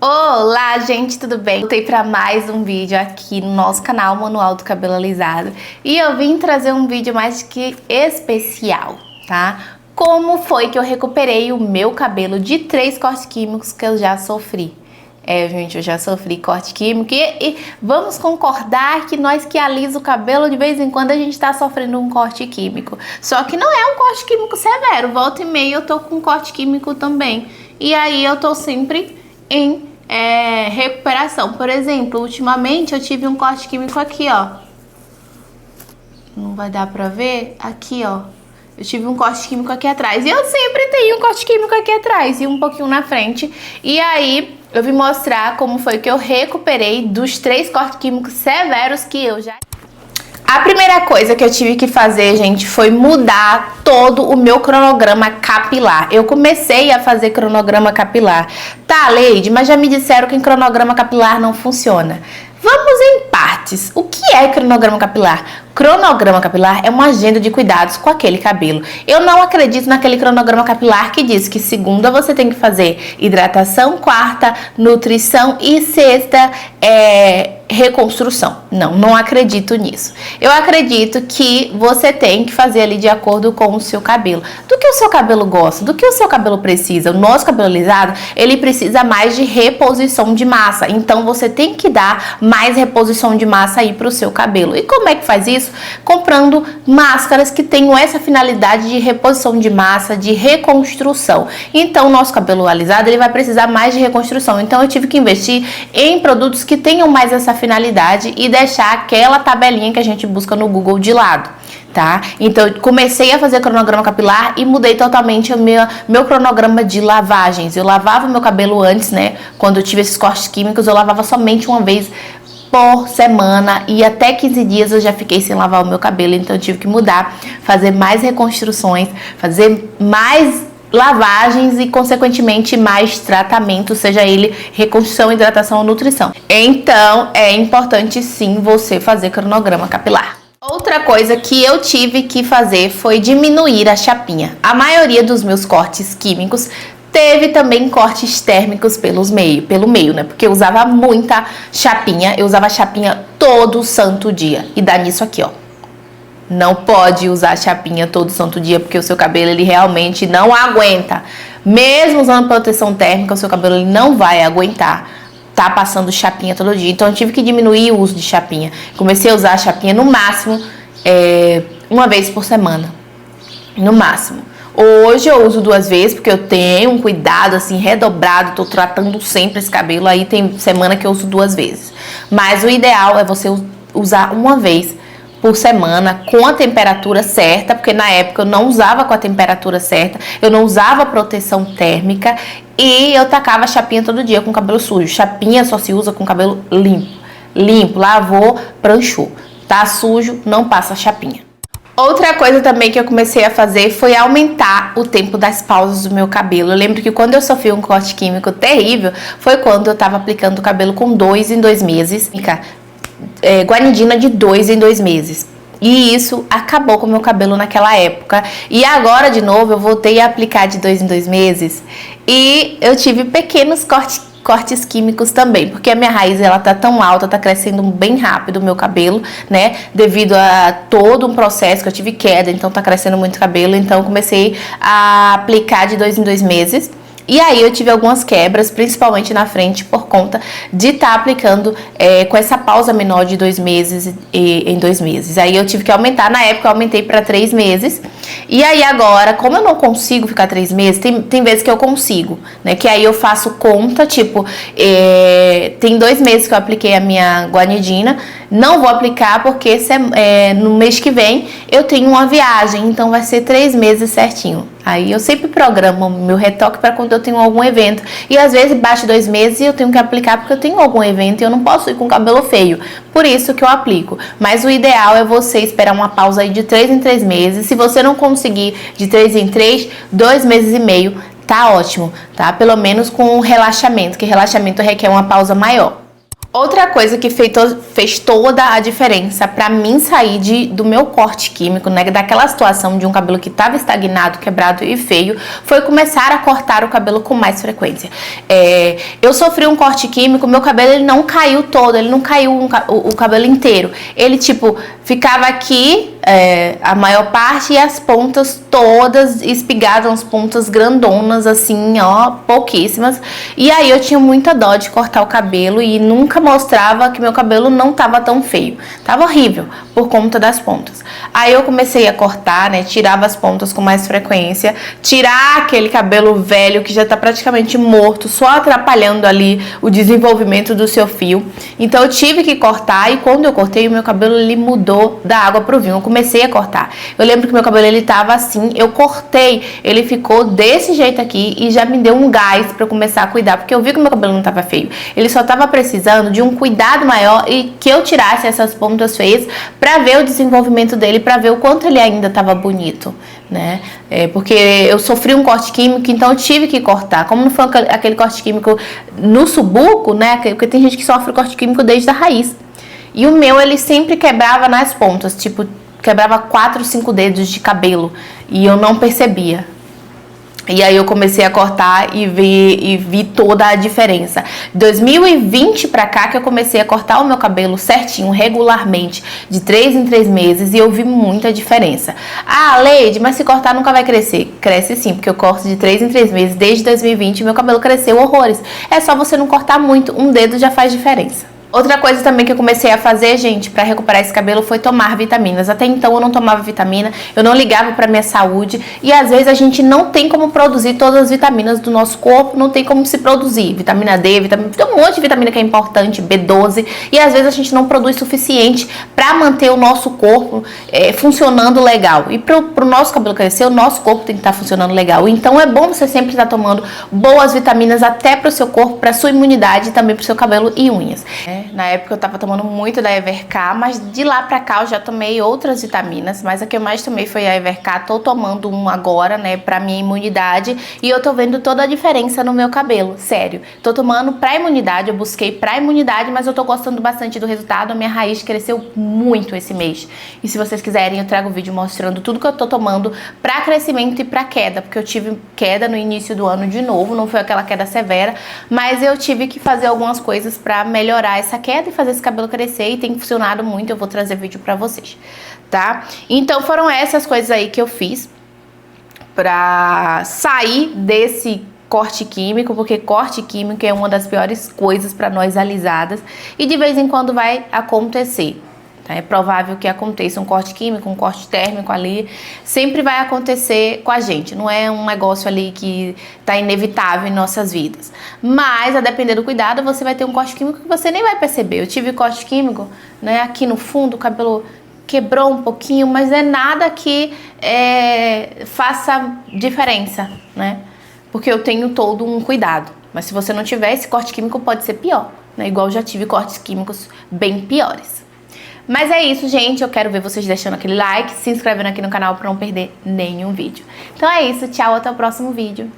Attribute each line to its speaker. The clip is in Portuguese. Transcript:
Speaker 1: Olá, gente, tudo bem? Voltei para mais um vídeo aqui no nosso canal Manual do Cabelo Alisado e eu vim trazer um vídeo mais que especial, tá? Como foi que eu recuperei o meu cabelo de 3 cortes químicos que eu já sofri. Gente, eu já sofri corte químico e vamos concordar que nós que alisa o cabelo, de vez em quando a gente tá sofrendo um corte químico. Só que não é um corte químico severo, volta e meia eu tô com um corte químico também. E aí eu tô sempre em recuperação. Por exemplo, ultimamente eu tive um corte químico aqui, ó. Não vai dar pra ver? Aqui, ó. Eu tive um corte químico aqui atrás. E eu sempre tenho um corte químico aqui atrás e um pouquinho na frente. E aí eu vim mostrar como foi que eu recuperei dos 3 cortes químicos severos que eu já... A primeira coisa que eu tive que fazer, gente, foi mudar todo o meu cronograma capilar. Eu comecei a fazer cronograma capilar. Tá, Leide, mas já me disseram que em cronograma capilar não funciona. Vamos em partes. O que é cronograma capilar? Cronograma capilar é uma agenda de cuidados com aquele cabelo. Eu não acredito naquele cronograma capilar que diz que segunda você tem que fazer hidratação, quarta, nutrição e sexta reconstrução. Não acredito nisso. Eu acredito que você tem que fazer ali de acordo com o seu cabelo. Do que o seu cabelo gosta, do que o seu cabelo precisa. O nosso cabelo alisado, ele precisa mais de reposição de massa. Então você tem que dar mais reposição de massa aí para o seu cabelo. E como é que faz isso? Comprando máscaras que tenham essa finalidade de reposição de massa, de reconstrução. Então o nosso cabelo alisado, ele vai precisar mais de reconstrução. Então eu tive que investir em produtos que tenham mais essa finalidade e deixar aquela tabelinha que a gente busca no Google de lado, tá? Então eu comecei a fazer cronograma capilar e mudei totalmente o meu cronograma de lavagens. Eu lavava meu cabelo antes, né? Quando eu tive esses cortes químicos, eu lavava somente uma vez por semana e até 15 dias eu já fiquei sem lavar o meu cabelo, então eu tive que mudar, fazer mais reconstruções, fazer mais lavagens e consequentemente mais tratamento, seja ele reconstrução, hidratação ou nutrição. Então é importante sim você fazer cronograma capilar. Outra coisa que eu tive que fazer foi diminuir a chapinha. A maioria dos meus cortes químicos teve também cortes térmicos pelo meio, né? Porque eu usava muita chapinha, eu usava chapinha todo santo dia. E dá nisso aqui, ó. Não pode usar chapinha todo santo dia, porque o seu cabelo, ele realmente não aguenta. Mesmo usando proteção térmica, o seu cabelo ele não vai aguentar tá passando chapinha todo dia. Então eu tive que diminuir o uso de chapinha. Comecei a usar a chapinha no máximo uma vez por semana. No máximo. Hoje eu uso 2 vezes, porque eu tenho um cuidado assim redobrado, tô tratando sempre esse cabelo, aí tem semana que eu uso 2 vezes. Mas o ideal é você usar uma vez por semana, com a temperatura certa, porque na época eu não usava com a temperatura certa, eu não usava proteção térmica e eu tacava chapinha todo dia com o cabelo sujo. Chapinha só se usa com o cabelo limpo. Limpo, lavou, pranchou. Tá sujo, não passa chapinha. Outra coisa também que eu comecei a fazer foi aumentar o tempo das pausas do meu cabelo. Eu lembro que quando eu sofri um corte químico terrível, foi quando eu tava aplicando o cabelo com 2 em 2 meses. Guanidina de 2 em 2 meses. E isso acabou com o meu cabelo naquela época. E agora, de novo, eu voltei a aplicar de 2 em 2 meses. E eu tive pequenos cortes químicos também, porque a minha raiz ela tá tão alta, tá crescendo bem rápido o meu cabelo, né? Devido a todo um processo que eu tive queda, então tá crescendo muito cabelo, então eu comecei a aplicar de 2 em 2 meses. E aí eu tive algumas quebras, principalmente na frente, por conta de estar aplicando com essa pausa menor de 2 meses em 2 meses. Aí eu tive que aumentar, na época eu aumentei para 3 meses. E aí agora, como eu não consigo ficar 3 meses, tem vezes que eu consigo, né? Que aí eu faço conta, tipo, tem 2 meses que eu apliquei a minha guanidina, não vou aplicar porque no mês que vem eu tenho uma viagem, então vai ser 3 meses certinho. Aí eu sempre programo meu retoque para quando eu tenho algum evento. E às vezes bate 2 meses e eu tenho que aplicar porque eu tenho algum evento e eu não posso ir com cabelo feio. Por isso que eu aplico. Mas o ideal é você esperar uma pausa aí de 3 em 3 meses. Se você não conseguir de 3 em 3, 2 meses e meio, tá ótimo, tá? Pelo menos com relaxamento, que relaxamento requer uma pausa maior. Outra coisa que fez toda a diferença pra mim sair do meu corte químico, né, daquela situação de um cabelo que tava estagnado, quebrado e feio, foi começar a cortar o cabelo com mais frequência. Eu sofri um corte químico, meu cabelo ele não caiu todo, ele não caiu o cabelo inteiro. Ele tipo ficava aqui a maior parte e as pontas todas espigadas, as pontas grandonas assim, ó, pouquíssimas. E aí eu tinha muita dó de cortar o cabelo e nunca mostrava que meu cabelo não tava tão feio. Tava horrível por conta das pontas. Aí eu comecei a cortar, né, tirava as pontas com mais frequência, tirar aquele cabelo velho que já tá praticamente morto, só atrapalhando ali o desenvolvimento do seu fio. Então eu tive que cortar e quando eu cortei, o meu cabelo ele mudou da água pro vinho. Eu comecei a cortar. Eu lembro que meu cabelo ele tava assim, eu cortei, ele ficou desse jeito aqui e já me deu um gás pra eu começar a cuidar, porque eu vi que meu cabelo não tava feio. Ele só tava precisando de um cuidado maior e que eu tirasse essas pontas feias pra ver o desenvolvimento dele, pra ver o quanto ele ainda tava bonito, né? Porque eu sofri um corte químico, então eu tive que cortar. Como não foi aquele corte químico no subuco, né? Porque tem gente que sofre corte químico desde a raiz. E o meu, ele sempre quebrava nas pontas, tipo, quebrava 4, 5 dedos de cabelo e eu não percebia. E aí eu comecei a cortar e vi toda a diferença. 2020 pra cá que eu comecei a cortar o meu cabelo certinho, regularmente, de 3 em 3 meses, e eu vi muita diferença. Ah, Leide, mas se cortar nunca vai crescer. Cresce sim, porque eu corto de 3 em 3 meses desde 2020 e meu cabelo cresceu horrores. É só você não cortar muito, um dedo já faz diferença. Outra coisa também que eu comecei a fazer, gente, pra recuperar esse cabelo foi tomar vitaminas. Até então eu não tomava vitamina, eu não ligava pra minha saúde e às vezes a gente não tem como produzir todas as vitaminas do nosso corpo, não tem como se produzir. Vitamina D, tem um monte de vitamina que é importante, B12, e às vezes a gente não produz suficiente pra manter o nosso corpo funcionando legal. E pro nosso cabelo crescer, o nosso corpo tem que estar funcionando legal. Então é bom você sempre estar tomando boas vitaminas até pro seu corpo, pra sua imunidade e também pro seu cabelo e unhas. Na época eu tava tomando muito da Evercar, mas de lá pra cá eu já tomei outras vitaminas, mas a que eu mais tomei foi a Evercar. Tô tomando uma agora, né, pra minha imunidade, e eu tô vendo toda a diferença no meu cabelo, sério. Tô tomando pra imunidade, eu busquei pra imunidade, mas eu tô gostando bastante do resultado. A minha raiz cresceu muito esse mês. E se vocês quiserem, eu trago um vídeo mostrando tudo que eu tô tomando pra crescimento e pra queda, porque eu tive queda no início do ano de novo, não foi aquela queda severa, mas eu tive que fazer algumas coisas pra melhorar essa queda e fazer esse cabelo crescer, e tem funcionado muito. Eu vou trazer vídeo pra vocês, tá? Então foram essas coisas aí que eu fiz pra sair desse corte químico, porque corte químico é uma das piores coisas pra nós alisadas e de vez em quando vai acontecer. É provável que aconteça um corte químico, um corte térmico ali, sempre vai acontecer com a gente, não é um negócio ali que tá inevitável em nossas vidas. Mas, a depender do cuidado, você vai ter um corte químico que você nem vai perceber. Eu tive corte químico, né, aqui no fundo, o cabelo quebrou um pouquinho, mas é nada que faça diferença, né, porque eu tenho todo um cuidado. Mas se você não tiver, esse corte químico pode ser pior, né, igual eu já tive cortes químicos bem piores. Mas é isso, gente. Eu quero ver vocês deixando aquele like, se inscrevendo aqui no canal para não perder nenhum vídeo. Então é isso. Tchau, até o próximo vídeo.